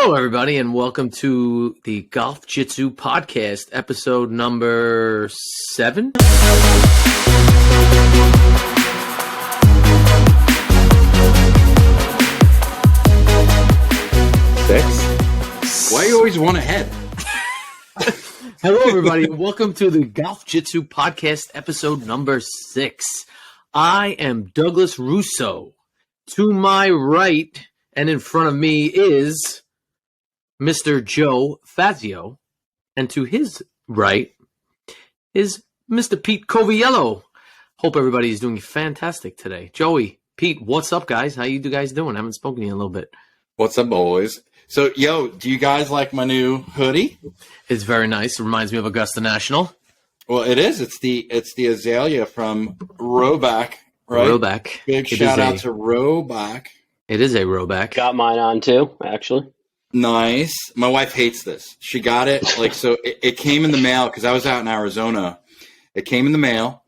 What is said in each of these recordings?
Hello, everybody, and welcome to the Golf Jitsu Podcast, episode number 7. Six? Why you always one ahead? Hello, everybody, and welcome to the Golf Jitsu Podcast, episode number 6. I am Douglas Russo. To my right and in front of me is Mr. Joe Fazio, and to his right is Mr. Pete Coviello. Hope everybody is doing fantastic today. Joey, Pete, what's up, guys? How you guys doing? I haven't spoken to you in a little bit. What's up, boys? So, do you guys like my new hoodie? It's very nice. It reminds me of Augusta National. Well, it is. It's the azalea from Roback, right? Roback. Big shout out to Roback. It is a Roback. Got mine on too, actually. Nice. My wife hates this. She got it so it came in the mail because I was out in Arizona. It came in the mail,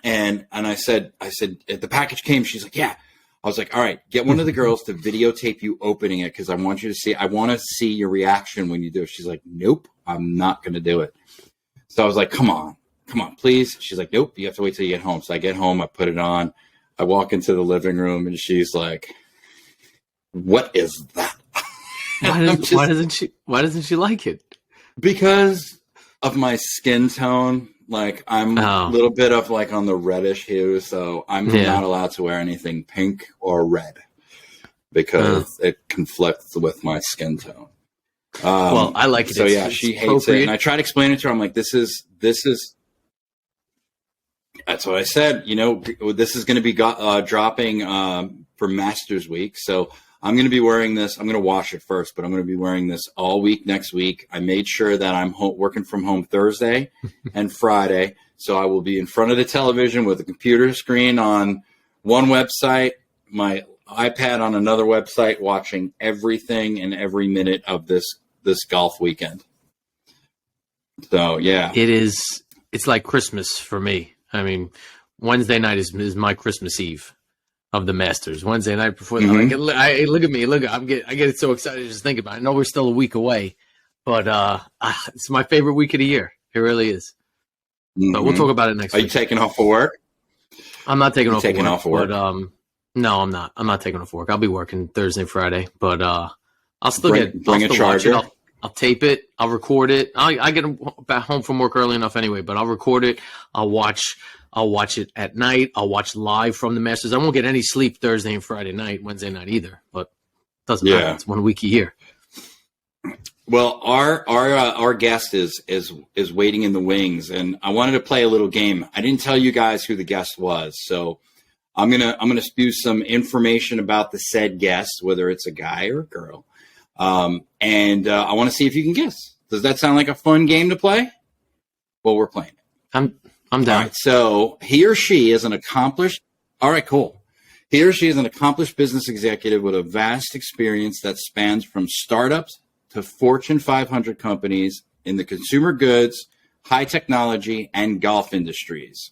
and I said the package came. She's like, yeah. I was like, all right, get one of the girls to videotape you opening it because I want you to see. I want to see your reaction when you do it. She's like, nope, I'm not going to do it. So I was like, come on, please. She's like, nope, you have to wait till you get home. So I get home, I put it on. I walk into the living room, and she's like, what is that? Why doesn't she like it? Because of my skin tone. Like I'm a little bit of like on the reddish hue, so I'm not allowed to wear anything pink or red because it conflicts with my skin tone. Well, I like it. So she hates it, and I try to explain it to her. I'm like, this is. That's what I said. This is going to be dropping for Masters Week, so I'm going to be wearing this. I'm going to wash it first, but I'm going to be wearing this all week next week. I made sure that I'm working from home Thursday and Friday, so I will be in front of the television with a computer screen on one website, my iPad on another website, watching everything and every minute of this golf weekend. So, yeah. It's like Christmas for me. I mean, Wednesday night is my Christmas Eve of the Masters. Wednesday night before that. Look at me. I get so excited just thinking about it. I know we're still a week away, but it's my favorite week of the year. It really is. But we'll talk about it next week. Are you taking off for work? I'm not taking off for work. But, no, I'm not. I'm not taking off for work. I'll be working Thursday, Friday, but I'll still bring a charger. I'll tape it. I'll record it. I get back home from work early enough anyway, but I'll record it. I'll watch it at night. I'll watch live from the Masters. I won't get any sleep Thursday and Friday night, Wednesday night either, but it doesn't matter. It's 1 week a year. Well, our guest is waiting in the wings, and I wanted to play a little game. I didn't tell you guys who the guest was, so I'm gonna spew some information about the said guest, whether it's a guy or a girl. And I want to see if you can guess. Does that sound like a fun game to play? Well, we're playing it. I'm down. All right, so he or she is an accomplished. All right, cool. He or she is an accomplished business executive with a vast experience that spans from startups to Fortune 500 companies in the consumer goods, high technology, and golf industries.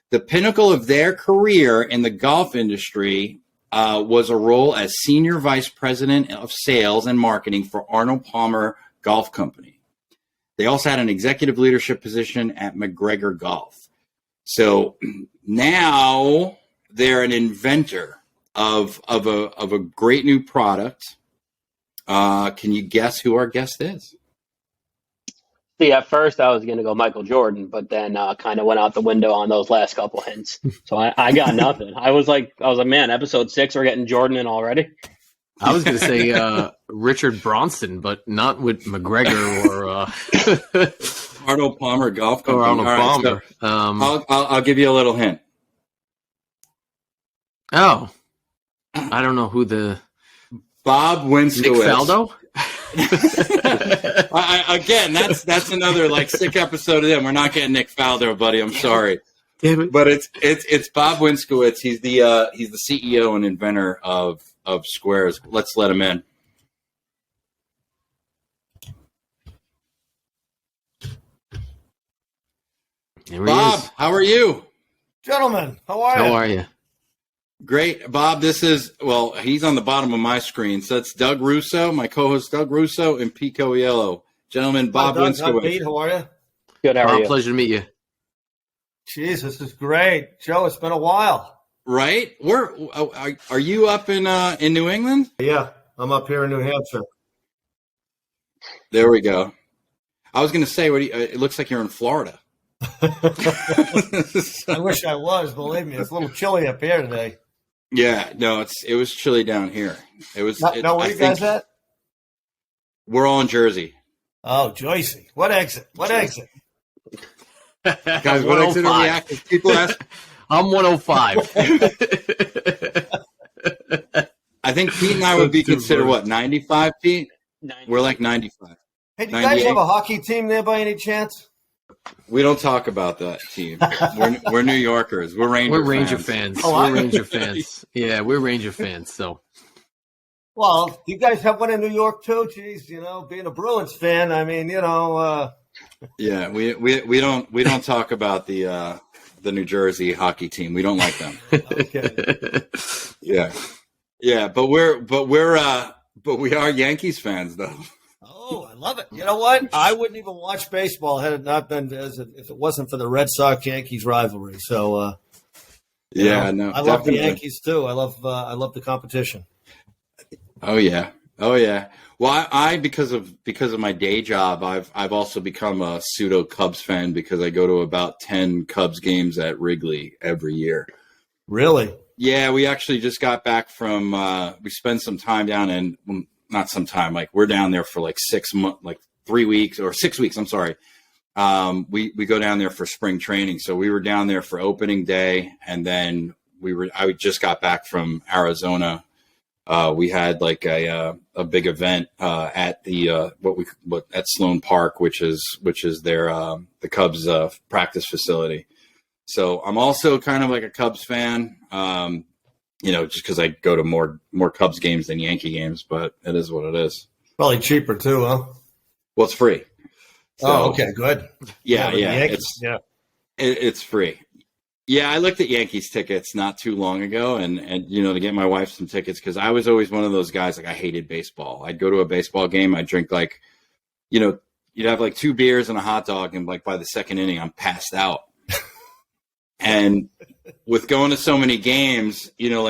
The pinnacle of their career in the golf industry was a role as Senior Vice President of Sales and Marketing for Arnold Palmer Golf Company. They also had an executive leadership position at McGregor Golf. So now they're an inventor of a great new product. Can you guess who our guest is? See, at first I was going to go Michael Jordan, but then kind of went out the window on those last couple hints. So I got nothing. I was like, man, episode 6, we're getting Jordan in already. I was going to say Richard Bronson, but not with McGregor or Arnold Palmer Golf Company. Or Arnold Palmer. So, I'll give you a little hint. Oh, I don't know who the Bob Winskowicz. Nick Faldo. Again, that's another like sick episode of them. We're not getting Nick Faldo, buddy. I'm sorry. Damn it. But it's Bob Winskowicz. He's the CEO and inventor of SQAIRZ. Let's let him in. Bob, how are you? Gentlemen, how are you? How are you? Great, Bob. He's on the bottom of my screen. So it's Doug Russo, my co-host Doug Russo, and Pete Coelho. Gentlemen, Bob Winskowicz. Pete, how are you? Good, how are you? Pleasure to meet you. Jeez, this is great. Joe, it's been a while. Right? Are you up in New England? Yeah, I'm up here in New Hampshire. There we go. I was going to say, it looks like you're in Florida. I wish I was. Believe me, it's a little chilly up here today. Yeah, no, it was chilly down here. It was. Where you guys at? We're all in Jersey. Oh, Joycey. What exit? What exit? Guys, what exit are we at? People ask. I'm 105. I think Pete and I would be considered, 95, Pete? 90. We're like 95. Hey, do you guys have a hockey team there by any chance? We don't talk about that team. We're New Yorkers. We're Ranger fans. Oh, we're Ranger fans. Yeah, we're Ranger fans. So, well, do you guys have one in New York too? Jeez, being a Bruins fan, I mean, Yeah, we don't talk about the New Jersey hockey team. We don't like them. Okay. Yeah, but we are Yankees fans though. Oh, I love it. You know what? I wouldn't even watch baseball had it not been if it wasn't for the Red Sox-Yankees rivalry. So, I love the Yankees too. I love the competition. Oh yeah. Well, I because of my day job, I've also become a pseudo Cubs fan because I go to about 10 Cubs games at Wrigley every year. Really? Yeah, we actually just got back from. We spent some time down in. Not some time, like we're down there for like 6 months, like 3 weeks or 6 weeks. I'm sorry. We go down there for spring training. So we were down there for opening day. And then I just got back from Arizona. We had like a big event, at the, at Sloan Park, which is their, the Cubs, practice facility. So I'm also kind of like a Cubs fan. Just because I go to more Cubs games than Yankee games, but it is what it is. Probably cheaper too, huh? Well, it's free. So, okay, good. Yeah. It's free. Yeah, I looked at Yankees tickets not too long ago, and to get my wife some tickets because I was always one of those guys like I hated baseball. I'd go to a baseball game, I'd drink like, you'd have like 2 beers and a hot dog, and like by the second inning, I'm passed out. And with going to so many games, there's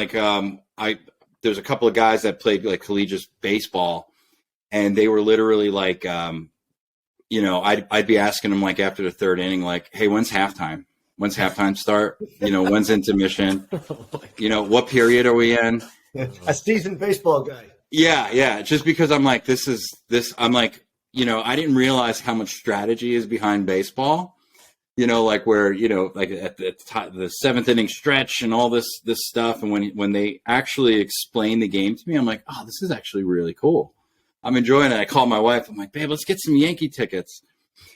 a couple of guys that played like collegiate baseball, and they were literally like, I'd be asking them like after the 3rd inning, like, hey, when's halftime? When's halftime start? When's intermission? What period are we in? A seasoned baseball guy. Yeah. Just because I'm like, I'm like, I didn't realize how much strategy is behind baseball. Like where, like at the 7th inning stretch and all this stuff. And when they actually explain the game to me, I'm like, oh, this is actually really cool. I'm enjoying it. I call my wife. I'm like, babe, let's get some Yankee tickets.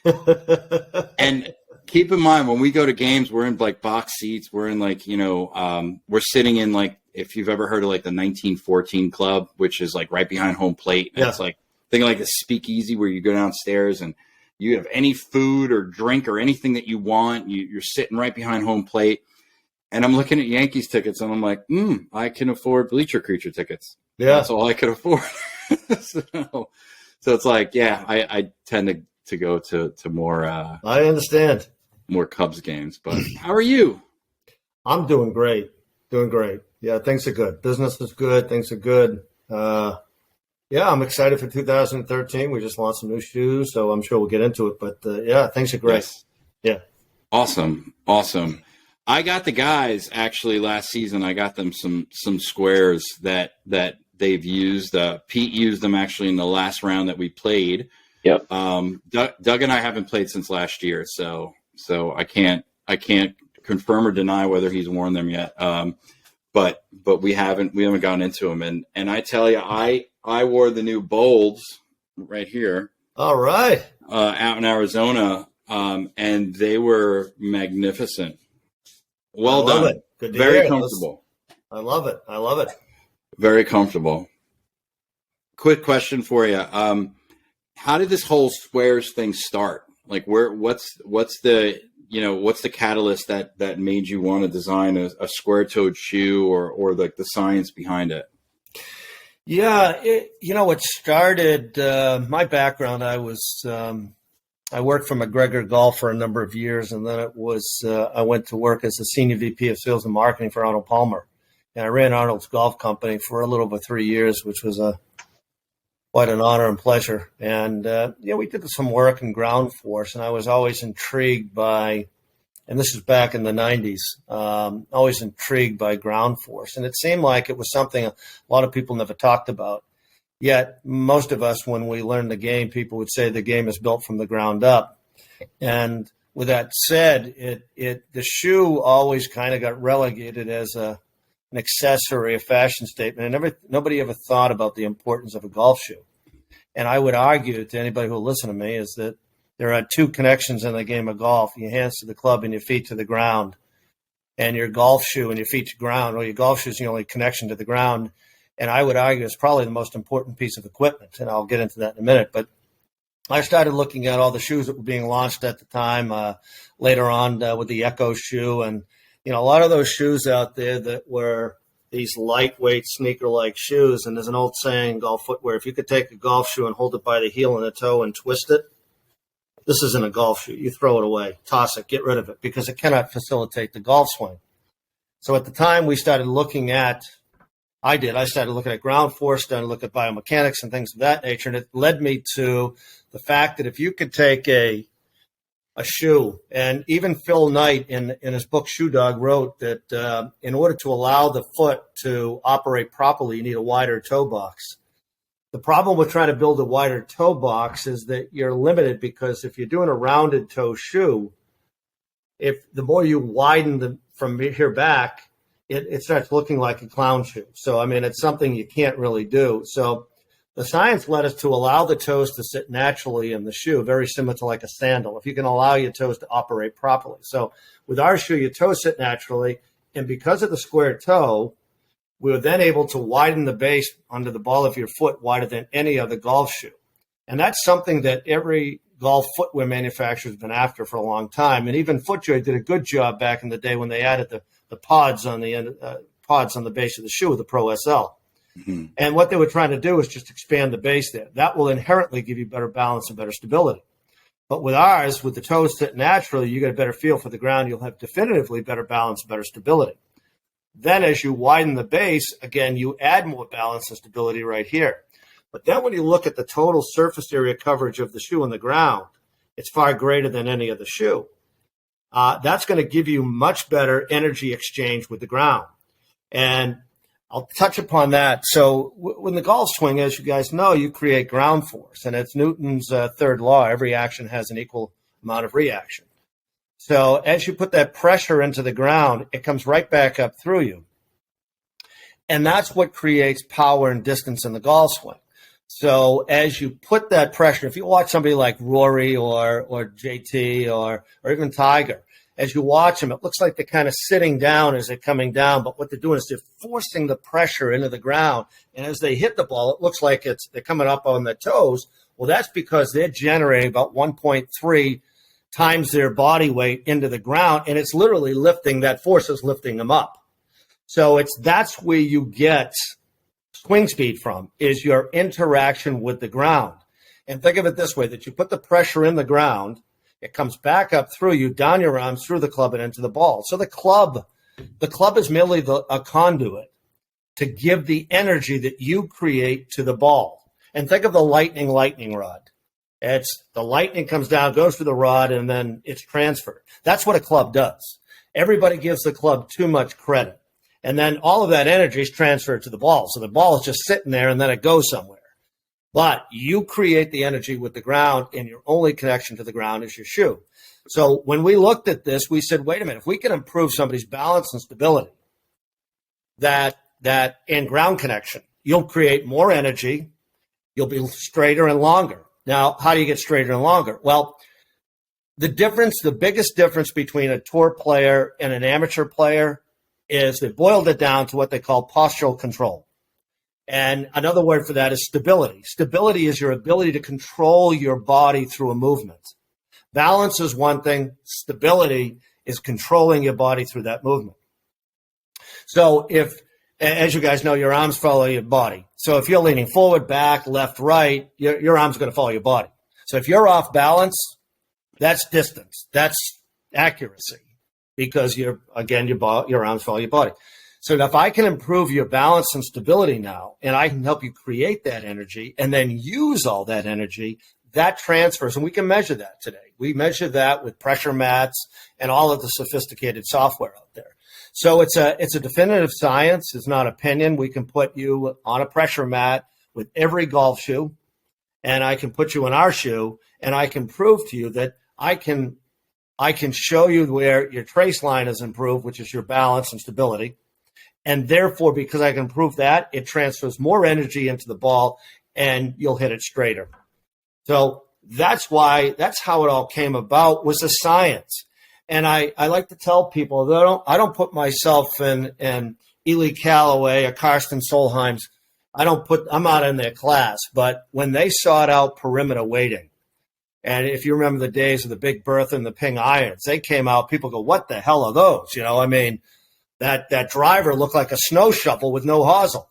And keep in mind, when we go to games, we're in like box seats. We're in like, we're sitting in like, if you've ever heard of like the 1914 Club, which is like right behind home plate. And it's like, think of like a speakeasy where you go downstairs and you have any food or drink or anything that you want. You're sitting right behind home plate. And I'm looking at Yankees tickets and I'm like, I can afford Bleacher Creature tickets. Yeah. That's all I could afford. So it's like, I tend to go to more. I understand. More Cubs games. But how are you? I'm doing great. Yeah, things are good. Business is good. Things are good. Yeah, I'm excited for 2013. We just launched some new shoes, so I'm sure we'll get into it. But things are great. Yes. Yeah. Awesome. I got the guys actually last season. I got them some squares that they've used. Pete used them actually in the last round that we played. Yep. Doug and I haven't played since last year, so I can't confirm or deny whether he's worn them yet. But we haven't gotten into them, and I tell you, I wore the new Bolds right here. All right. Out in Arizona, and they were magnificent. Well done. It. Good to Very hear. comfortable. I love it. Very comfortable. Quick question for you. How did this whole SQAIRZ thing start? Like what's the, what's the catalyst that made you want to design a square-toed shoe, or like the science behind it? Yeah, it started, my background, I worked for McGregor Golf for a number of years, and then I went to work as the Senior VP of Sales and Marketing for Arnold Palmer. And I ran Arnold's Golf Company for a little over 3 years, which was quite an honor and pleasure. And, we did some work in ground force, and I was always intrigued by, and this is back in the 90s, always intrigued by ground force. And it seemed like it was something a lot of people never talked about. Yet most of us, when we learned the game, people would say the game is built from the ground up. And with that said, the shoe always kind of got relegated as an accessory, a fashion statement. And nobody ever thought about the importance of a golf shoe. And I would argue to anybody who will listen to me is that there are two connections in the game of golf: your hands to the club and your feet to the ground. And your golf shoe and your feet to the ground, or your golf shoe is the only connection to the ground. And I would argue it's probably the most important piece of equipment. And I'll get into that in a minute. But I started looking at all the shoes that were being launched at the time, later on with the Echo shoe. And, a lot of those shoes out there that were these lightweight sneaker-like shoes. And there's an old saying in golf footwear: if you could take a golf shoe and hold it by the heel and the toe and twist it, this isn't a golf shoe. You throw it away, toss it, get rid of it, because it cannot facilitate the golf swing. So at the time we started looking at, I started looking at ground force, started looking at biomechanics and things of that nature. And it led me to the fact that if you could take a shoe, and even Phil Knight in his book Shoe Dog wrote that in order to allow the foot to operate properly, you need a wider toe box. The problem with trying to build a wider toe box is that you're limited, because if you're doing a rounded toe shoe, if the more you widen from here back, it starts looking like a clown shoe. So, it's something you can't really do. So the science led us to allow the toes to sit naturally in the shoe, very similar to like a sandal, if you can allow your toes to operate properly. So with our shoe, your toes sit naturally. And because of the square toe, we were then able to widen the base under the ball of your foot wider than any other golf shoe. And that's something that every golf footwear manufacturer has been after for a long time. And even FootJoy did a good job back in the day when they added the pods on the end, pods on the base of the shoe with the Pro SL. Mm-hmm. And what they were trying to do is just expand the base there. That will inherently give you better balance and better stability. But with ours, with the toes sit naturally, you get a better feel for the ground. You'll have definitively better balance and better stability. Then as you widen the base, again, you add more balance and stability right here. But then when you look at the total surface area coverage of the shoe on the ground, it's far greater than any other shoe. That's going to give you much better energy exchange with the ground. And I'll touch upon that. So when the golf swing, as you guys know, you create ground force. And it's Newton's third law. Every action has an equal amount of reaction. So as you put that pressure into the ground, it comes right back up through you. And that's what creates power and distance in the golf swing. So as you put that pressure, if you watch somebody like Rory or JT or even Tiger, as you watch them, it looks like they're kind of sitting down as they're coming down. But what they're doing is they're forcing the pressure into the ground. And as they hit the ball, it looks like they're coming up on their toes. Well, that's because they're generating about 1.3 times their body weight into the ground, and it's literally lifting, that force is lifting them up. So that's where you get swing speed from, is your interaction with the ground. And think of it this way, that you put the pressure in the ground, it comes back up through you, down your arms, through the club, and into the ball. So the club is merely a conduit to give the energy that you create to the ball. And think of the lightning rod. It's the lightning comes down, goes through the rod, and then it's transferred. That's what a club does. Everybody gives the club too much credit. And then all of that energy is transferred to the ball. So the ball is just sitting there, and then it goes somewhere. But you create the energy with the ground, and your only connection to the ground is your shoe. So when we looked at this, we said, wait a minute, if we can improve somebody's balance and stability, that and ground connection, you'll create more energy, you'll be straighter and longer. Now, how do you get straighter and longer? Well, the biggest difference between a tour player and an amateur player is they boiled it down to what they call postural control. And another word for that is stability. Stability is your ability to control your body through a movement. Balance is one thing. Stability is controlling your body through that movement. So if, as you guys know, your arms follow your body. So if you're leaning forward, back, left, right, your arms are going to follow your body. So if you're off balance, that's distance. That's accuracy because your arms follow your body. So if I can improve your balance and stability now, and I can help you create that energy and then use all that energy, that transfers, and we can measure that today. We measure that with pressure mats and all of the sophisticated software out there. So it's a definitive science. It's not opinion. We can put you on a pressure mat with every golf shoe, and I can put you in our shoe, and I can prove to you that I can show you where your trace line is improved, which is your balance and stability. And therefore, because I can prove that, it transfers more energy into the ball and you'll hit it straighter. So that's how it all came about, was the science. And I like to tell people that I don't put myself in Ely Callaway or Karsten Solheim's. I'm not in their class, but when they sought out perimeter weighting, and if you remember the days of the Big Bertha and the Ping irons, they came out, people go, what the hell are those? That driver looked like a snow shovel with no hosel,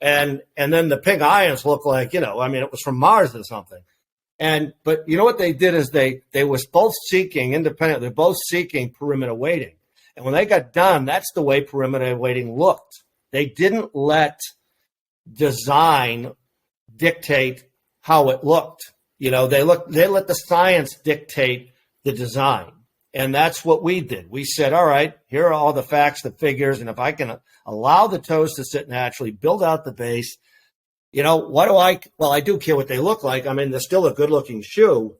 and then the Ping irons looked like, it was from Mars or something. But you know what they did is they was both seeking independently, they're both seeking perimeter weighting. And when they got done, that's the way perimeter weighting looked. They didn't let design dictate how it looked. They let the science dictate the design. And that's what we did. We said, all right, here are all the facts, the figures, and if I can allow the toes to sit naturally, build out the base, I do care what they look like. They're still a good-looking shoe,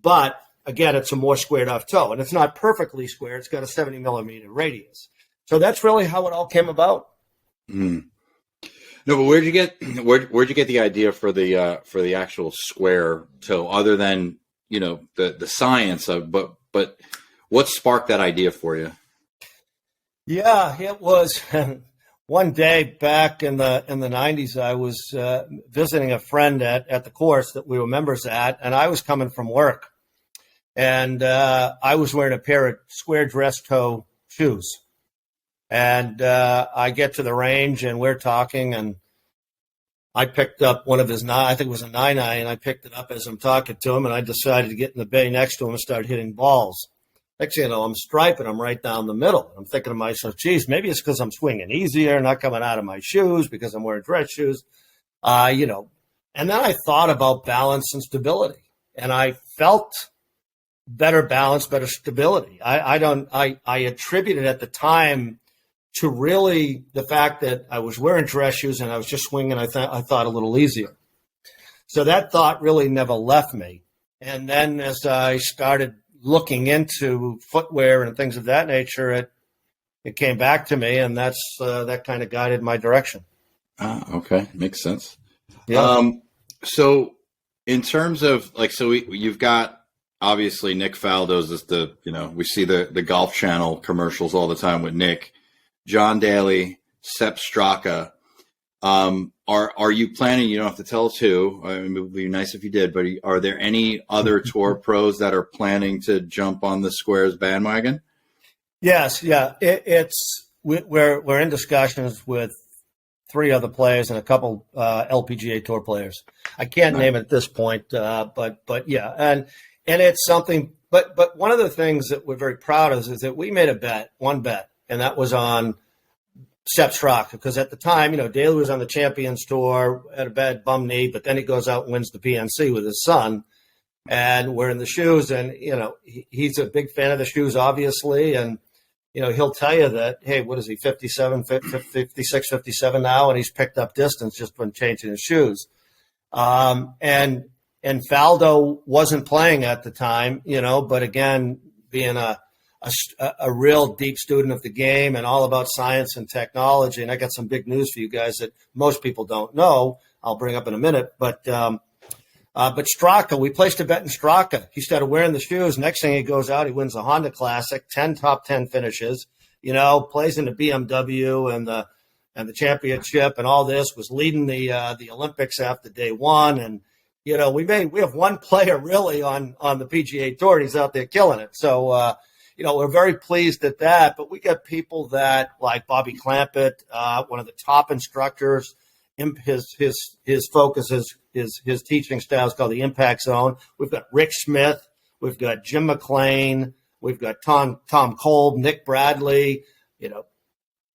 but, again, it's a more squared-off toe. And it's not perfectly square. It's got a 70-millimeter radius. So that's really how it all came about. Mm. No, but where'd you get the idea for the actual square toe, other than, the science of, but what sparked that idea for you? Yeah, it was one day back in the 90s. I was visiting a friend at the course that we were members at, and I was coming from work, and I was wearing a pair of square dress toe shoes, and I get to the range, and we're talking, and I picked up one of his I think it was a 9-9, and I picked it up as I'm talking to him, and I decided to get in the bay next to him and start hitting balls. Next thing you know, I'm striping them right down the middle. I'm thinking to myself, geez, maybe it's because I'm swinging easier, not coming out of my shoes because I'm wearing dress shoes, And then I thought about balance and stability, and I felt better balance, better stability. I attributed at the time to really the fact that I was wearing dress shoes and I was just swinging, I thought a little easier. So that thought really never left me. And then as I started looking into footwear and things of that nature, it came back to me, and that kind of guided my direction. Okay. Makes sense. Yeah. So in terms of you've got, obviously, Nick Faldo's is we see the Golf Channel commercials all the time with Nick, John Daly, Sepp Straka. Are you planning? You don't have to tell us who. It would be nice if you did. But are there any other tour pros that are planning to jump on the SQAIRZ bandwagon? Yes, yeah. We're in discussions with 3 other players and a couple LPGA tour players. I can't name it at this point, but yeah, and it's something. But one of the things that we're very proud of is that we made one bet, and that was on Sepp Straka, because at the time, Daly was on the Champions Tour, had a bad bum knee, but then he goes out and wins the PNC with his son, and we're in the shoes, and he's a big fan of the shoes, obviously, and he'll tell you that, hey, what is he, 56, 57 now, and he's picked up distance just from changing his shoes, and Faldo wasn't playing at the time, but again, being a real deep student of the game and all about science and technology. And I got some big news for you guys that most people don't know. I'll bring up in a minute. But Straka, we placed a bet in Straka. He started wearing the shoes. Next thing he goes out, he wins the Honda Classic, 10 top 10 finishes, plays in the BMW and the championship and all this, was leading the Olympics after day one. And we have one player really on the PGA Tour, and he's out there killing it. So, we're very pleased at that. But we got people that like Bobby Clampett, one of the top instructors. His focus is his teaching style is called the Impact Zone. We've got Rick Smith, we've got Jim McLean, we've got Tom Kolb, Nick Bradley,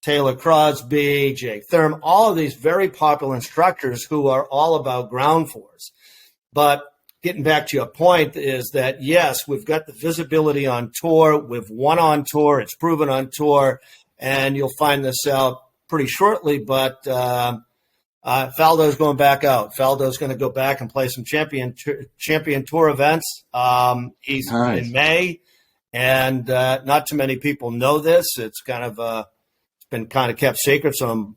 Taylor Crosby, Jake Thurm, all of these very popular instructors who are all about ground force. But getting back to your point is that, yes, we've got the visibility on tour. We've won on tour. It's proven on tour. And you'll find this out pretty shortly. But Faldo's going back out. Faldo's going to go back and play some champion tour events. He's nice. In May. And not too many people know this. It's been kind of kept secret. So I'm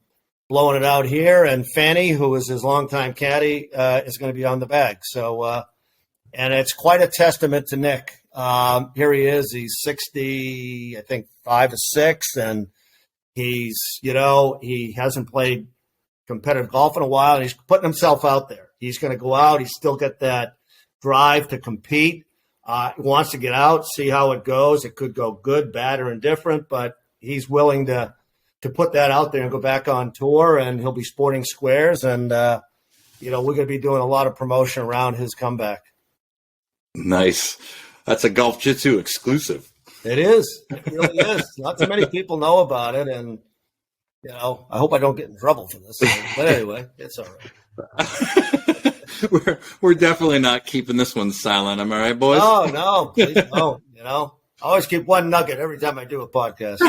blowing it out here. And Fanny, who is his longtime caddy, is going to be on the bag. So, and it's quite a testament to Nick. Here he is. He's 60, I think 5 or 6. And he's, he hasn't played competitive golf in a while. And he's putting himself out there. He's going to go out. He's still got that drive to compete. He wants to get out, see how it goes. It could go good, bad, or indifferent, but he's willing to put that out there and go back on tour, and he'll be sporting squares. And, we're going to be doing a lot of promotion around his comeback. Nice. That's a Golf Jitsu exclusive. It is. It really is. Not too many people know about it. And, I hope I don't get in trouble for this. But anyway, it's all right. We're definitely not keeping this one silent. Am I right, boys? No, please don't. I always keep one nugget every time I do a podcast. So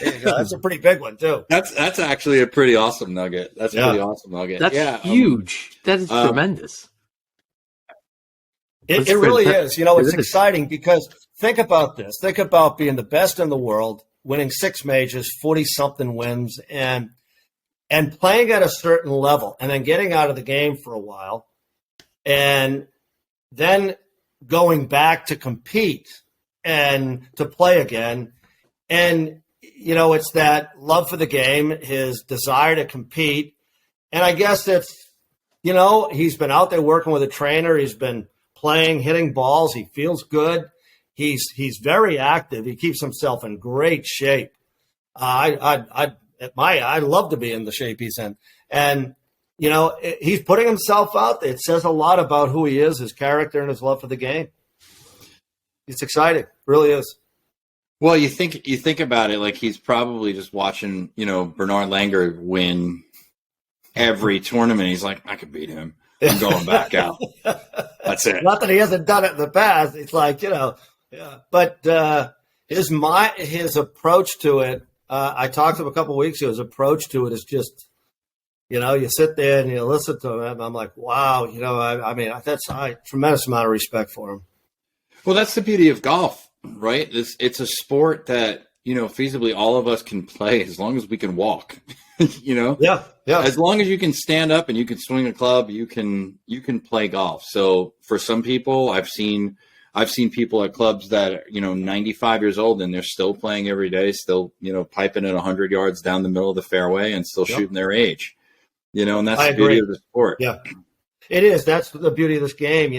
there you go. That's a pretty big one too. That's actually a pretty awesome nugget. That's a pretty awesome nugget. That's huge. That is tremendous. It really is. It's exciting because think about this. Think about being the best in the world, winning 6 majors, 40-something wins, and playing at a certain level, and then getting out of the game for a while, and then going back to compete and to play again. And, it's that love for the game, his desire to compete. And I guess it's, he's been out there working with a trainer. He's been playing, hitting balls. He feels good. He's very active. He keeps himself in great shape. I'd love to be in the shape he's in. And, he's putting himself out there. It says a lot about who he is, his character, and his love for the game. It's exciting. It really is. Well, you think about it, like he's probably just watching, Bernard Langer win every tournament. He's like, I could beat him. I'm going back out. That's it. Not that he hasn't done it in the past. It's like, yeah. But his approach to it, I talked to him a couple of weeks ago. His approach to it is just, you sit there and you listen to him. I'm like, wow, that's a tremendous amount of respect for him. Well, that's the beauty of golf, right? It's a sport that, feasibly all of us can play as long as we can walk, Yeah. As long as you can stand up and you can swing a club, you can play golf. So for some people, I've seen people at clubs that are, 95 years old and they're still playing every day, still, piping it 100 yards down the middle of the fairway and still shooting their age, and that's the beauty of the sport. Yeah, it is. That's the beauty of this game.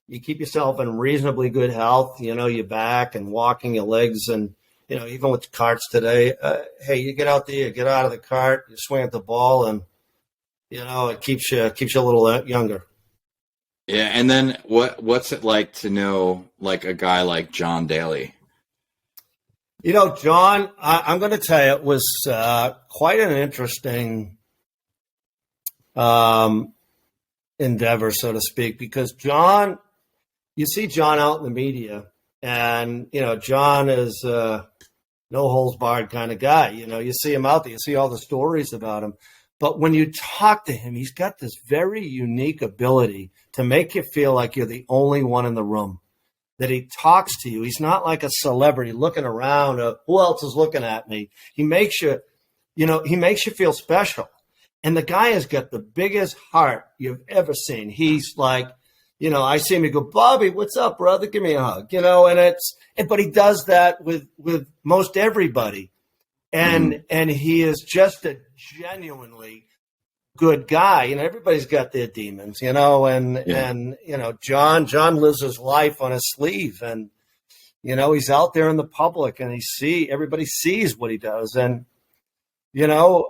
You keep yourself in reasonably good health, your back and walking your legs. And, even with carts today, hey, you get out there, you get out of the cart, you swing at the ball, and, it keeps you a little younger. Yeah. And then what's it like to know like a guy like John Daly? John, I'm going to tell you, it was quite an interesting endeavor, so to speak, because John, you see John out in the media, and, John is no holds barred kind of guy. You see him out there, you see all the stories about him. But when you talk to him, he's got this very unique ability to make you feel like you're the only one in the room, that he talks to you. He's not like a celebrity looking around, who else is looking at me? He makes you feel special. And the guy has got the biggest heart you've ever seen. He's like, I see him, he go, Bobby, what's up, brother? Give me a hug, but he does that with most everybody. And he is just a genuinely good guy. You know, everybody's got their demons, you know, and you know, John lives his life on his sleeve, and you know, he's out there in the public, and everybody sees what he does, and you know,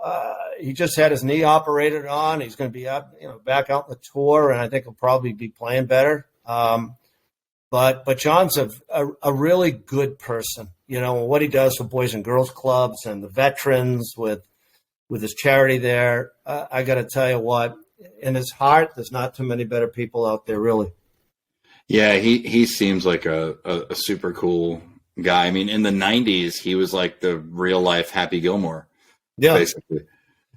he just had his knee operated on. He's going to be up, you know, back out on the tour, and I think he'll probably be playing better. But John's a really good person, you know, and what he does for Boys and Girls Clubs and the veterans with his charity there. I got to tell you what, in his heart, there's not too many better people out there, really. Yeah, he seems like a super cool guy. I mean, in the 90s, he was like the real life Happy Gilmore. Yeah, basically.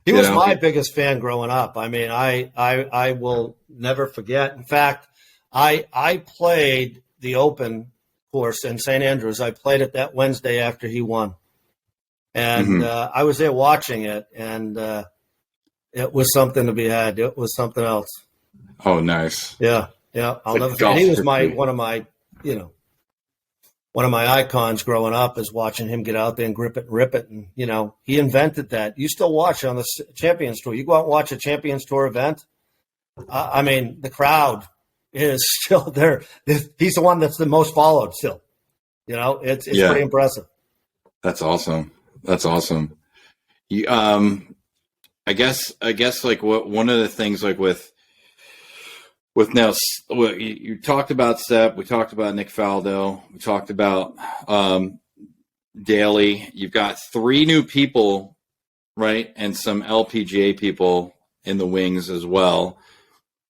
He was my biggest fan growing up. I mean, I will never forget. In fact, I played the Open course in St. Andrews. I played it that Wednesday after he won, and I was there watching it, and it was something to be had. It was something else. Oh, nice. Yeah. I'll never forget. He was one of my icons growing up, is watching him get out there and grip it and rip it. And, you know, he invented that. You still watch on the Champions Tour. You go out and watch a Champions Tour event. I mean, the crowd is still there. He's the one that's the most followed still. You know, it's pretty impressive. That's awesome. You, I guess like one of the things like with now, you talked about Sepp, we talked about Nick Faldo, we talked about Daly. You've got 3 new people, right, and some LPGA people in the wings as well.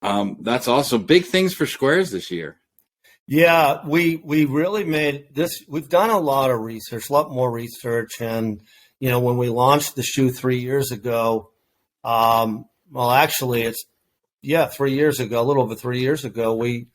That's also big things for SQAIRZ this year. Yeah, we really made this. We've done a lot of research, a lot more research, and you know, when we launched the shoe 3 years ago, well, actually, it's 3 years ago, a little over 3 years ago, we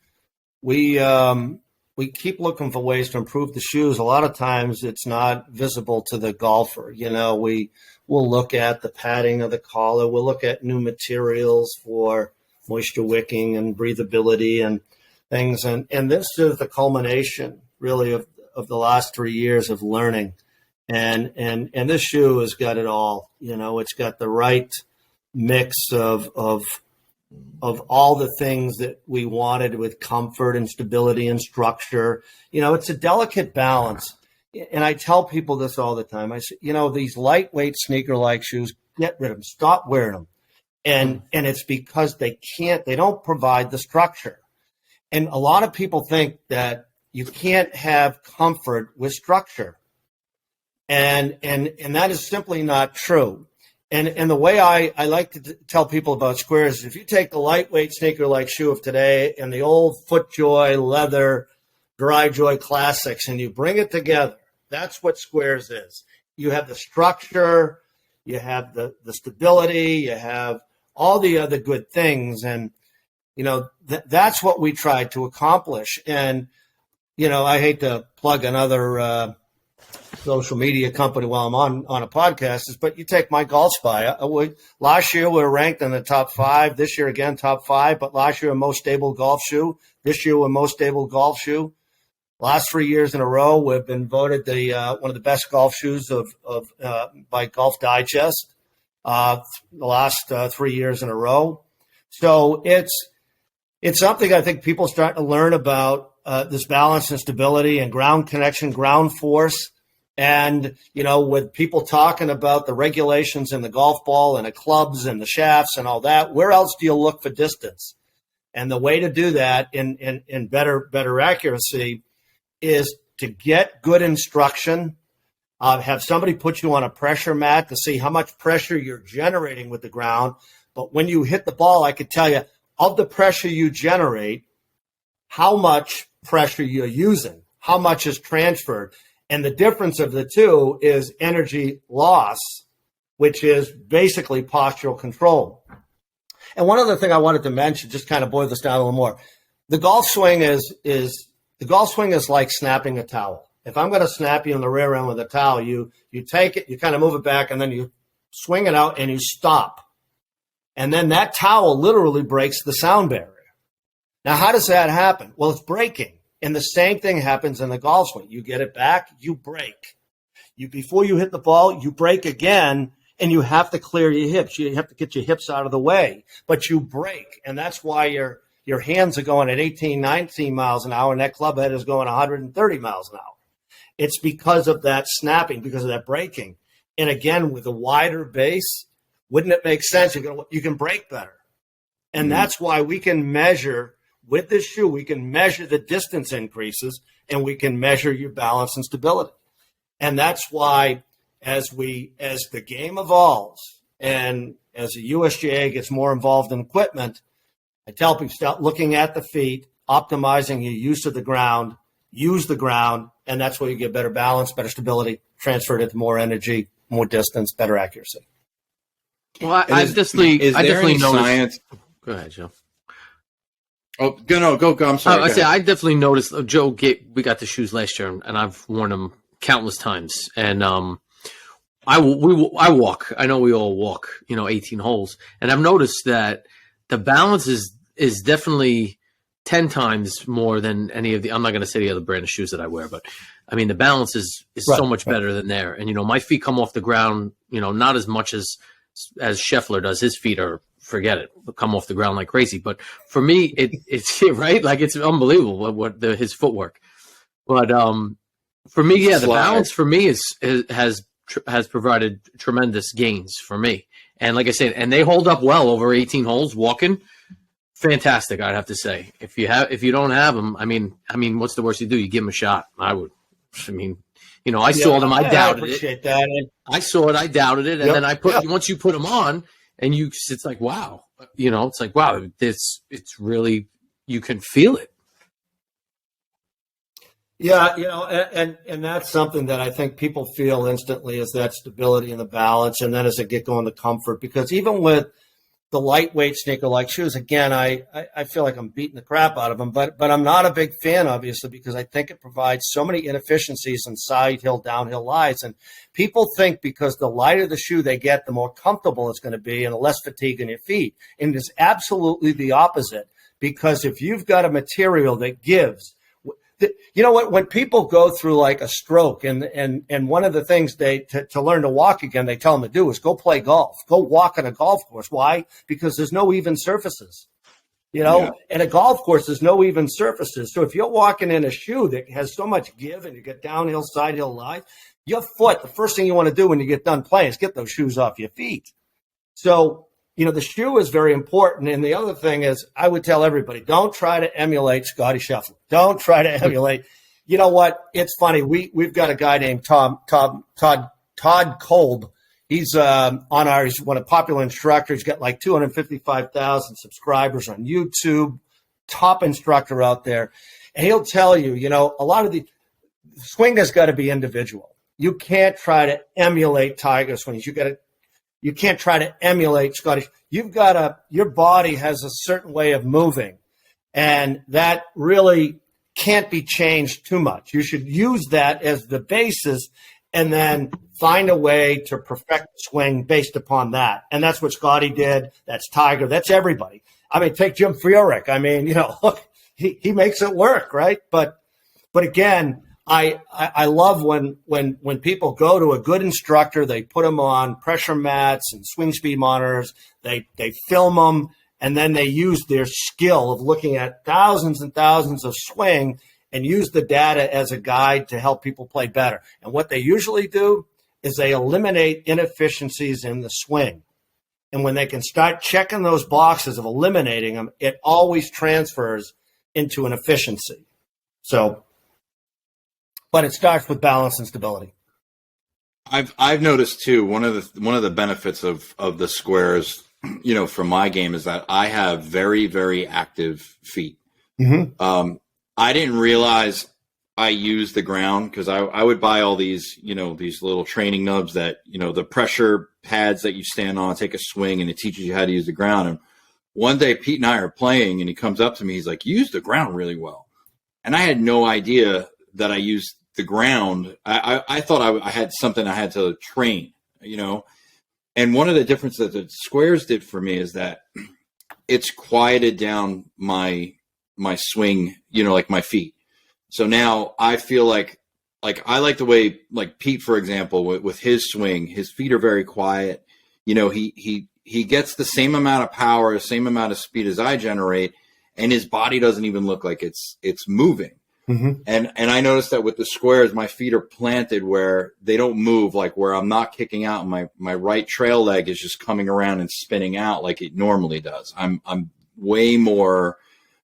keep looking for ways to improve the shoes. A lot of times it's not visible to the golfer. You know, we'll look at the padding of the collar. We'll look at new materials for moisture wicking and breathability and things. And this is the culmination really of the last 3 years of learning. And this shoe has got it all. You know, it's got the right mix of all the things that we wanted with comfort and stability and structure. You know, it's a delicate balance. And I tell people this all the time. I say, you know, these lightweight sneaker-like shoes, get rid of them. Stop wearing them. And it's because they don't provide the structure. And a lot of people think that you can't have comfort with structure. And that is simply not true. And the way I like to tell people about SQAIRZ is if you take the lightweight sneaker-like shoe of today and the old FootJoy, leather, DryJoy classics, and you bring it together, that's what SQAIRZ is. You have the structure, you have the stability, you have all the other good things. And, you know, that's what we tried to accomplish. And, you know, I hate to plug another social media company while I'm on a podcast, but you take my Golf Spy. Last year we were ranked in the top 5. This year again top 5. But last year a most stable golf shoe. This year a most stable golf shoe. Last 3 years in a row we've been voted one of the best golf shoes by Golf Digest. The last 3 years in a row. So it's something I think people start to learn about, this balance and stability and ground connection, ground force. And, you know, with people talking about the regulations in the golf ball and the clubs and the shafts and all that, where else do you look for distance? And the way to do that in better accuracy is to get good instruction, have somebody put you on a pressure mat to see how much pressure you're generating with the ground. But when you hit the ball, I could tell you, of the pressure you generate, how much pressure you're using, how much is transferred. And the difference of the two is energy loss, which is basically postural control. And one other thing I wanted to mention, just kind of boil this down a little more. The golf swing is like snapping a towel. If I'm going to snap you in the rear end with a towel, you take it, you kind of move it back, and then you swing it out and you stop. And then that towel literally breaks the sound barrier. Now, how does that happen? Well, it's breaking. And the same thing happens in the golf swing. You get it back, you break. Before you hit the ball, you break again, and you have to clear your hips. You have to get your hips out of the way, but you break. And that's why your hands are going at 18, 19 miles an hour, and that club head is going 130 miles an hour. It's because of that snapping, because of that breaking. And again, with a wider base, wouldn't it make sense? You can break better. And that's why we can measure with this shoe, we can measure the distance increases, and we can measure your balance and stability. And that's why as the game evolves and as the USGA gets more involved in equipment, I tell people, start looking at the feet, optimizing your use of the ground, use the ground, and that's where you get better balance, better stability, transfer it to more energy, more distance, better accuracy. Well, I definitely noticed. Science? Go ahead, Joe. Oh, go. I'm sorry. I definitely noticed. We got the shoes last year, and I've worn them countless times. And I walk. I know we all walk, 18 holes, and I've noticed that the balance is definitely 10 times more than any of the. I'm not going to say the other brand of shoes that I wear, but I mean the balance is right, so much better than there. And my feet come off the ground, not as much as Scheffler does. His feet are, forget it, come off the ground like crazy. But for me, it's right, like it's unbelievable his footwork. But for me, the balance for me has provided tremendous gains for me. And like I said, and they hold up well over 18 holes walking. Fantastic, I'd have to say. If you don't have them, I mean, what's the worst you do? You give them a shot. I would. I saw them. I doubted it. That. I saw it. I doubted it, and then once you put them on, and it's like wow. It's like wow. It's really, you can feel it. Yeah, and that's something that I think people feel instantly is that stability and the balance, and then as they get going, the comfort. Because even with the lightweight sneaker-like shoes, again, I feel like I'm beating the crap out of them, but I'm not a big fan, obviously, because I think it provides so many inefficiencies in side hill, downhill lies. And people think because the lighter the shoe they get, the more comfortable it's going to be and the less fatigue in your feet. And it's absolutely the opposite, because if you've got a material that gives, when people go through like a stroke and one of the things to learn to walk again, they tell them to do is go play golf, go walk on a golf course. Why? Because there's no even surfaces, at a golf course, there's no even surfaces. So if you're walking in a shoe that has so much give and you get downhill, side hill lie, your foot, the first thing you want to do when you get done playing is get those shoes off your feet. So, the shoe is very important. And the other thing is I would tell everybody, don't try to emulate Scotty Scheffler. Don't try to emulate. You know what? It's funny. We've got a guy named Todd Kolb. He's he's one of popular instructors. He's got like 255,000 subscribers on YouTube. Top instructor out there. And he'll tell you, a lot of the swing has got to be individual. You can't try to emulate Tiger swings. You can't try to emulate Scottish. Your body has a certain way of moving, and that really can't be changed too much. You should use that as the basis and then find a way to perfect the swing based upon that. And that's what Scotty did. That's Tiger. That's everybody. I mean, take Jim Furyk. I mean, look, he makes it work, right? But again, I love when people go to a good instructor, they put them on pressure mats and swing speed monitors, they film them, and then they use their skill of looking at thousands and thousands of swing and use the data as a guide to help people play better. And what they usually do is they eliminate inefficiencies in the swing. And when they can start checking those boxes of eliminating them, it always transfers into an efficiency. But it starts with balance and stability. I've noticed too, one of the benefits of the squares, from my game is that I have very, very active feet. Mm-hmm. I didn't realize I used the ground because I would buy all these, these little training nubs that, the pressure pads that you stand on, take a swing, and it teaches you how to use the ground. And one day Pete and I are playing and he comes up to me, he's like, "You use the ground really well." And I had no idea that I used the ground. I thought I had something I had to train, and one of the differences that the squares did for me is that it's quieted down my swing, like my feet. So now I feel like like I like the way, like Pete, for example, with his swing, his feet are very quiet. You know, he gets the same amount of power, the same amount of speed as I generate, and his body doesn't even look like it's moving. Mm-hmm. And I noticed that with the squares, my feet are planted where they don't move, like where I'm not kicking out. And my right trail leg is just coming around and spinning out like it normally does. I'm way more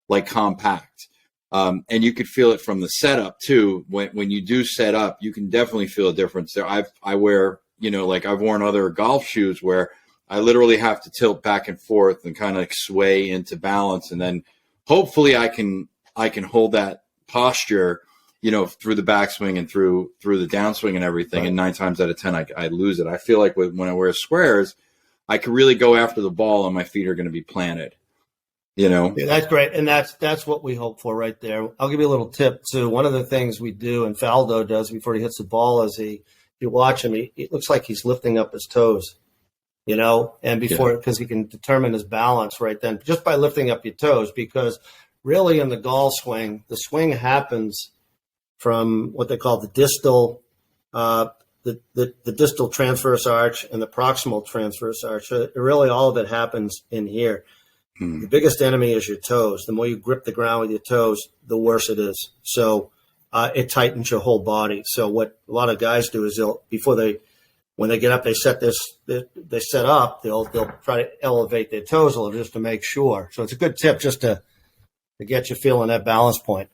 like compact. And you could feel it from the setup too. When you do set up, you can definitely feel a difference there. I wear, you know, like I've worn other golf shoes where I literally have to tilt back and forth and kind of like sway into balance. And then hopefully I can hold that posture, you know, through the backswing and through the downswing and everything. Right. And 9 times out of 10, I lose it. I feel like when I wear squares, I can really go after the ball and my feet are going to be planted. You know, yeah, that's great. And that's what we hope for right there. I'll give you a little tip too. One of the things we do, and Faldo does before he hits the ball, is if you watch him, it looks like he's lifting up his toes, you know, and because he can determine his balance right then just by lifting up your toes, because really in the golf swing, the swing happens from what they call the distal, the distal transverse arch and the proximal transverse arch. So really all of it happens in here. The biggest enemy is your toes. The more you grip the ground with your toes, the worse it is. So it tightens your whole body. So what a lot of guys do is when they get up, they set up. They'll try to elevate their toes a little just to make sure. So it's a good tip just to get you feeling that balance point.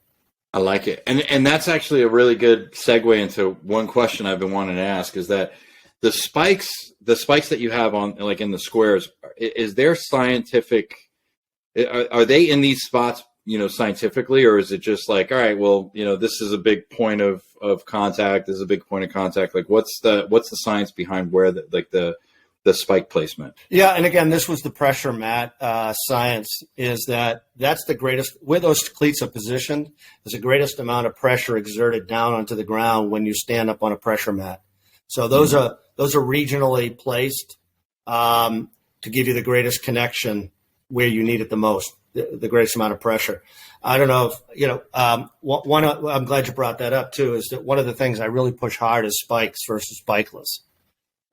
I like it. And that's actually a really good segue into one question I've been wanting to ask, is that the spikes that you have on, like in the squares, is there scientific, are they in these spots, you know, scientifically, or is it just like, all right, well, you know, this is a big point of contact. This is a big point of contact. Like what's the science behind where the spike placement? Yeah. And again, this was the pressure mat science, is that's the greatest, where those cleats are positioned is the greatest amount of pressure exerted down onto the ground when you stand up on a pressure mat. So those are regionally placed to give you the greatest connection where you need it the most, the greatest amount of pressure. I don't know if, you know, I'm glad you brought that up too, is that one of the things I really push hard is spikes versus spikeless.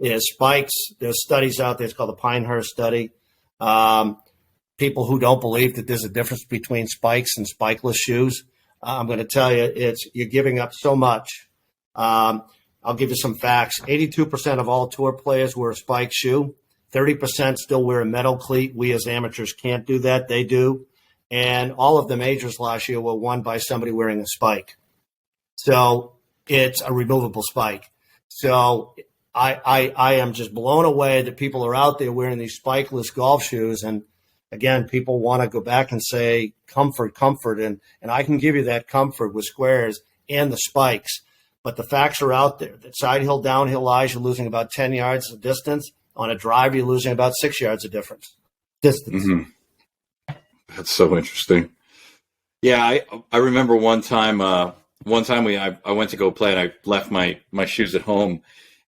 Is spikes, there's studies out there, it's called the Pinehurst study. People who don't believe that there's a difference between spikes and spikeless shoes, I'm going to tell you, you're giving up so much. I'll give you some facts. 82% of all tour players wear a spike shoe. 30% still wear a metal cleat. We as amateurs can't do that. They do. And all of the majors last year were won by somebody wearing a spike. So it's a removable spike. So I am just blown away that people are out there wearing these spikeless golf shoes. And again, people want to go back and say comfort. And I can give you that comfort with squares and the spikes. But the facts are out there. That side hill, downhill lies, you're losing about 10 yards of distance. On a drive, you're losing about 6 yards of distance. Mm-hmm. That's so interesting. Yeah, I remember one time I went to go play and I left my shoes at home,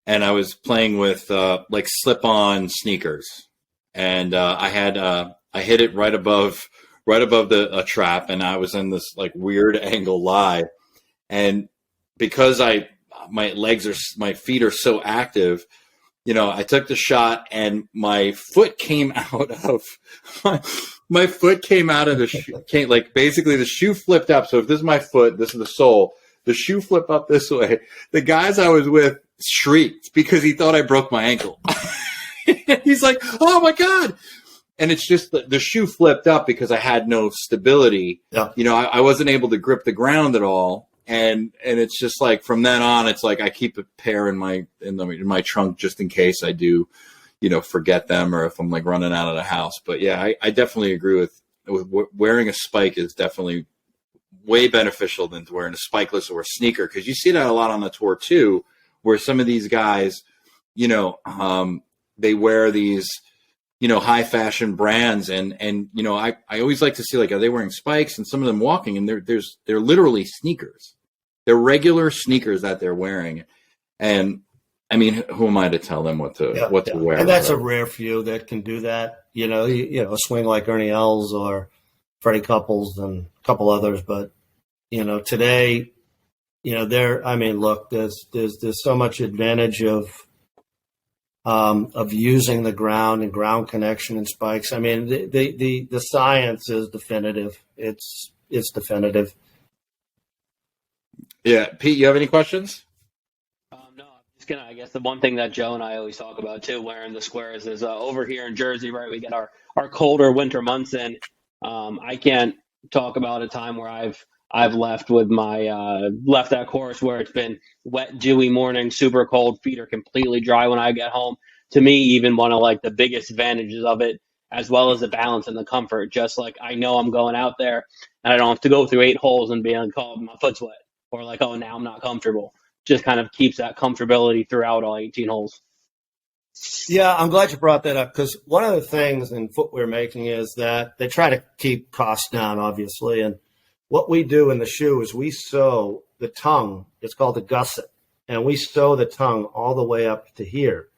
and I was playing with like slip-on sneakers, and I hit it right above the trap, and I was in this like weird angle lie, and because my feet are so active, you know, I took the shot and my foot came out of my foot came out of the shoe. Like basically the shoe flipped up. So if this is my foot, this is the sole, the shoe flipped up this way. The guys I was with shrieked because he thought I broke my ankle. He's like, "Oh my God." And it's just the shoe flipped up because I had no stability. Yeah. You know, I wasn't able to grip the ground at all. And it's just like from then on, it's like I keep a pair in my trunk just in case I do, you know, forget them or if I'm like running out of the house. But yeah, I definitely agree with wearing a spike is definitely way beneficial than wearing a spikeless or a sneaker, because you see that a lot on the tour too, where some of these guys, you know, they wear these, you know, high fashion brands and you know, I always like to see like, are they wearing spikes? And some of them walking and they're literally sneakers. They're regular sneakers that they're wearing. And I mean, who am I to tell them what to wear? And that's a rare few that can do that. You know, a swing like Ernie Els or Freddie Couples and a couple others. But, you know, today I mean, look, there's so much advantage of using the ground and ground connection and spikes. I mean, the science is definitive. It's definitive. Yeah, Pete, you have any questions? No, I'm just gonna. I guess the one thing that Joe and I always talk about too, wearing the squares, is over here in Jersey, right? We get our colder winter months in. I can't talk about a time where I've left with my left that course where it's been wet, dewy morning, super cold, feet are completely dry when I get home. To me, even one of like the biggest advantages of it, as well as the balance and the comfort. Just like I know I'm going out there and I don't have to go through 8 holes and being like, oh, my foot's wet, or like, oh, now I'm not comfortable. Just kind of keeps that comfortability throughout all 18 holes. Yeah, I'm glad you brought that up, because one of the things in footwear making is that they try to keep costs down, obviously. And what we do in the shoe is we sew the tongue. It's called a gusset. And we sew the tongue all the way up to here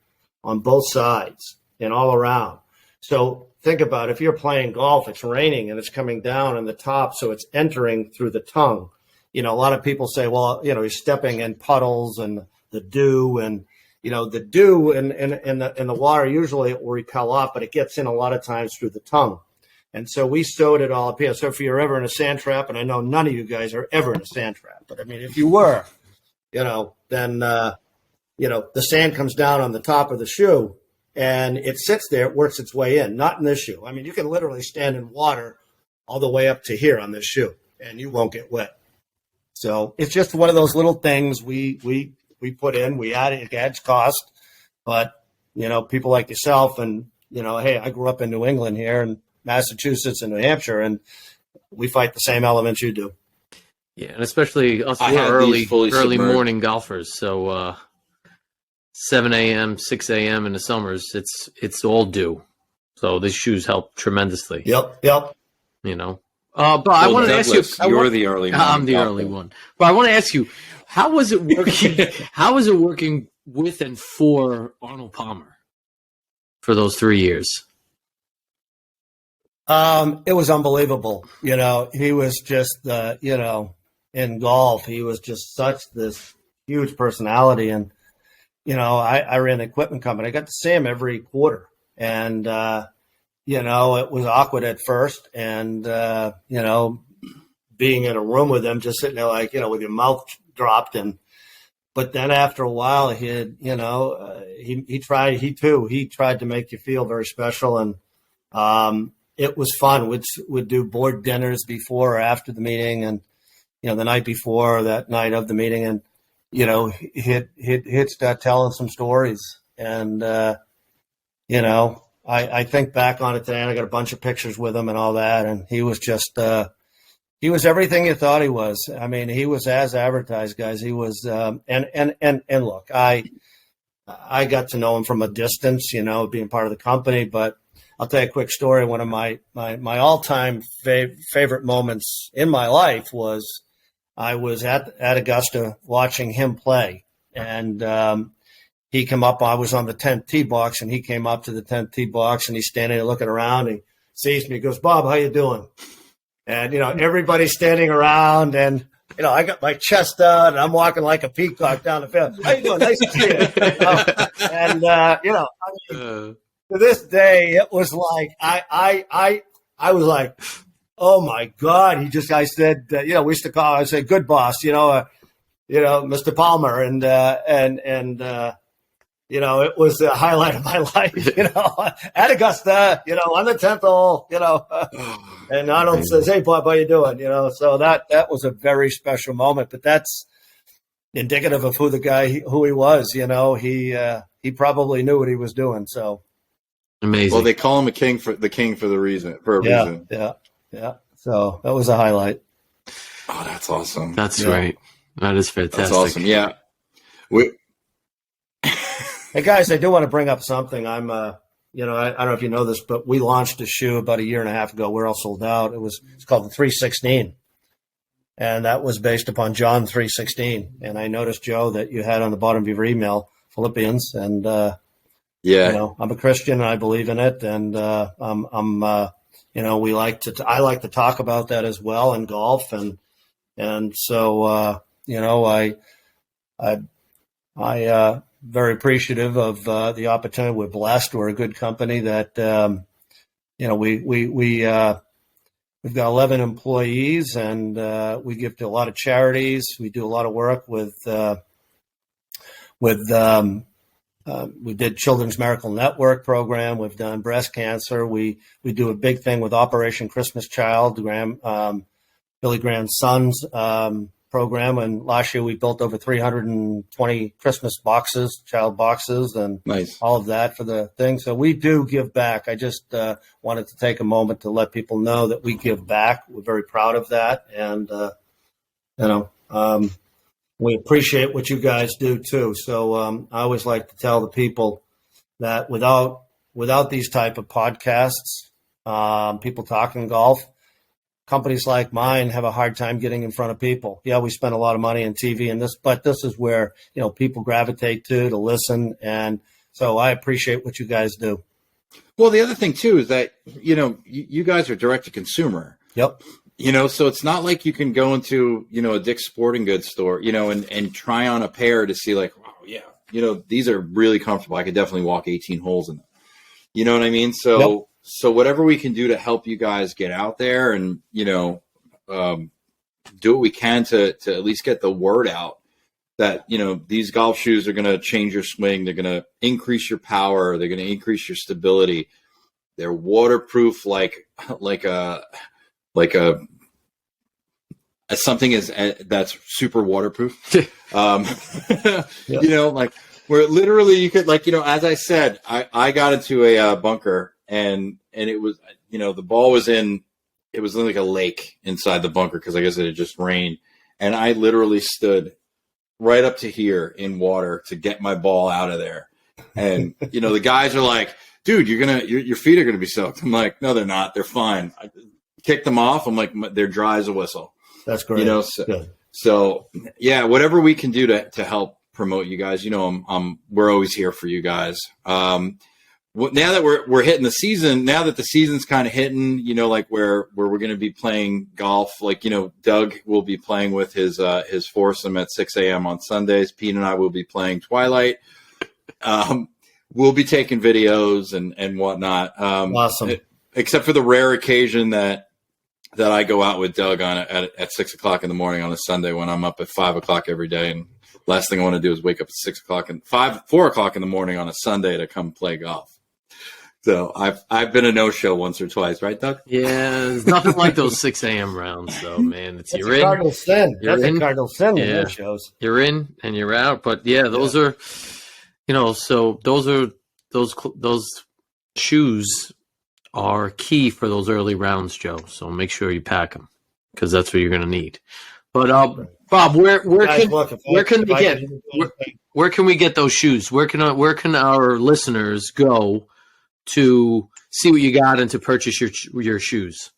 on both sides and all around. So think about if you're playing golf, it's raining and it's coming down on the top, so it's entering through the tongue. A lot of people say, well, you're stepping in puddles and the dew, and the dew in the water, usually it will repel off, but it gets in a lot of times through the tongue. And so we sewed it all up here. So if you're ever in a sand trap, and I know none of you guys are ever in a sand trap, but I mean, if you were, then, the sand comes down on the top of the shoe and it sits there, it works its way in, not in this shoe. I mean, you can literally stand in water all the way up to here on this shoe and you won't get wet. So it's just one of those little things we put in. We add it adds cost, but people like yourself and hey, I grew up in New England here and Massachusetts and New Hampshire, and we fight the same elements you do. Yeah, and especially us early morning golfers. So 7 a.m., 6 a.m. in the summers, it's all dew. So these shoes help tremendously. Yep. But I want to ask you. You're the early one. I'm the early one. But I want to ask you, how was it working? How was it working with and for Arnold Palmer for those 3 years? It was unbelievable. He was just, in golf, he was just such this huge personality. And, I ran the equipment company. I got to see him every quarter. And, it was awkward at first. And, being in a room with him, just sitting there like, with your mouth dropped. But then after a while, he tried to make you feel very special. And, it was fun. We'd do board dinners before or after the meeting, and the night before, that night of the meeting, and he'd start telling some stories. And I think back on it today, and I got a bunch of pictures with him and all that, and he was just he was everything you thought he was. I mean, he was as advertised, guys. He was and look, I got to know him from a distance, being part of the company, but I'll tell you a quick story. One of my all-time favorite moments in my life was I was at Augusta watching him play, and he came up. I was on the 10th tee box, and he came up to the 10th tee box, and he's standing there looking around. He sees me, he goes, "Bob, how you doing?" And everybody's standing around, and I got my chest out, and I'm walking like a peacock down the field. How you doing? Nice to see you. And to this day, it was like I was like, oh my God! I said, we used to call. I say, "Good boss," Mr. Palmer, and it was the highlight of my life. At Augusta, on the 10th hole, and Arnold says, "Hey, Bob, how you doing?" So that was a very special moment. But that's indicative of who he was. He probably knew what he was doing. So. Amazing. Well, they call him a king for a reason. Yeah. So that was a highlight. Oh, that's awesome. That's right. That is fantastic. That's awesome. Yeah. Hey guys, I do want to bring up something. I'm, I don't know if you know this, but we launched a shoe about a year and a half ago. We're all sold out. It's called the 316, and that was based upon John 3:16. And I noticed, Joe, that you had on the bottom of your email Philippians, and yeah, I'm a Christian and I believe in it, and I like to talk about that as well in golf, and so I very appreciative of the opportunity. We're blessed. We're a good company that we've got 11 employees, and we give to a lot of charities. We do a lot of work with we did Children's Miracle Network program. We've done breast cancer. We do a big thing with Operation Christmas Child, Billy Graham's son's program. And last year we built over 320 Christmas boxes, child boxes, and Nice. all of that for the thing. So we do give back. I just wanted to take a moment to let people know that we give back. We're very proud of that. And, we appreciate what you guys do too. So I always like to tell the people that without these type of podcasts, people talking golf, companies like mine have a hard time getting in front of people. Yeah, we spend a lot of money on TV and this, but this is where people gravitate to listen, and so I appreciate what you guys do. Well, the other thing too is that you guys are direct to consumer. Yep. So it's not like you can go into, a Dick's Sporting Goods store, and try on a pair to see like, wow, yeah, these are really comfortable. I could definitely walk 18 holes in them. You know what I mean? So, Yep. So whatever we can do to help you guys get out there and, do what we can to at least get the word out that, these golf shoes are going to change your swing. They're going to increase your power. They're going to increase your stability. They're waterproof, something that's super waterproof. Yep. Where literally you could, as I said, I got into a bunker and it was, the ball was it was like a lake inside the bunker because I guess it had just rained. And I literally stood right up to here in water to get my ball out of there. And, the guys are like, dude, your feet are going to be soaked. I'm like, no, they're not. They're fine. I kicked them off. I'm like, they're dry as a whistle. That's great. So yeah, whatever we can do to help promote you guys, we're always here for you guys. Now that we're hitting the season, now that the season's kind of hitting, where we're going to be playing golf, Doug will be playing with his foursome at 6 a.m. on Sundays. Pete and I will be playing Twilight. We'll be taking videos and whatnot. Awesome. Except for the rare occasion that I go out with Doug at 6 o'clock in the morning on a Sunday when I'm up at 5 o'clock every day. And last thing I want to do is wake up at 6 o'clock and 4 o'clock in the morning on a Sunday to come play golf. So I've been a no-show once or twice, right, Doug? Yeah, there's nothing like those 6 a.m. rounds, though, man. That's a cardinal sin. You're That's in. a cardinal sin in Yeah. those shows. You're in and you're out. But yeah, those are, so those shoes are key for those early rounds, Joe. So make sure you pack them because that's what you're going to need. But Bob, where Guys, can look, where can we get those shoes? Where can our listeners go to see what you got and to purchase your shoes?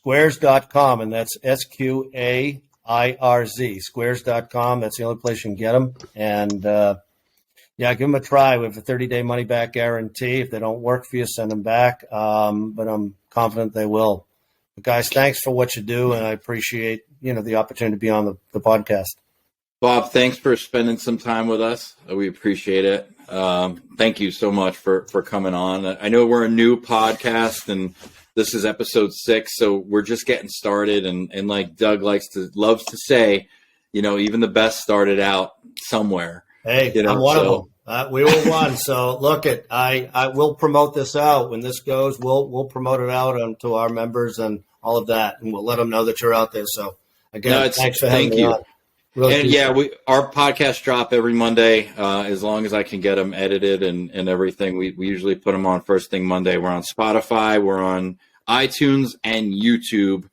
SQAIRZ.com, and that's SQAIRZ. SQAIRZ.com. That's the only place you can get them. And give them a try. We have a 30-day money-back guarantee. If they don't work for you, send them back. But I'm confident they will. But guys, thanks for what you do, and I appreciate the opportunity to be on the podcast. Bob, thanks for spending some time with us. We appreciate it. Thank you so much for coming on. I know we're a new podcast, and this is episode 6, so we're just getting started. And like Doug loves to say, even the best started out somewhere. Hey, I'm one of them. We were one. So look, I will promote this out when this goes. We'll promote it out to our members and all of that, and we'll let them know that you're out there. So again, thanks for having me on. Really, and yeah, our podcasts drop every Monday, as long as I can get them edited and everything. We usually put them on first thing Monday. We're on Spotify, we're on iTunes and YouTube.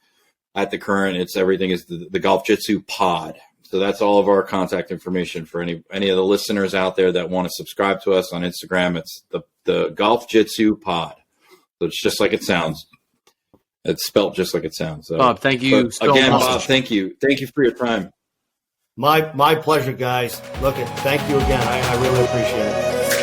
At the current, everything is the Golf Jitsu Pod. So that's all of our contact information for any of the listeners out there that want to subscribe to us on Instagram. It's the Golf Jitsu Pod. So it's just like it sounds. It's spelled just like it sounds. So, Bob, thank you. Again, Bob, thank you. Thank you for your time. My pleasure, guys. Look, thank you again. I really appreciate it.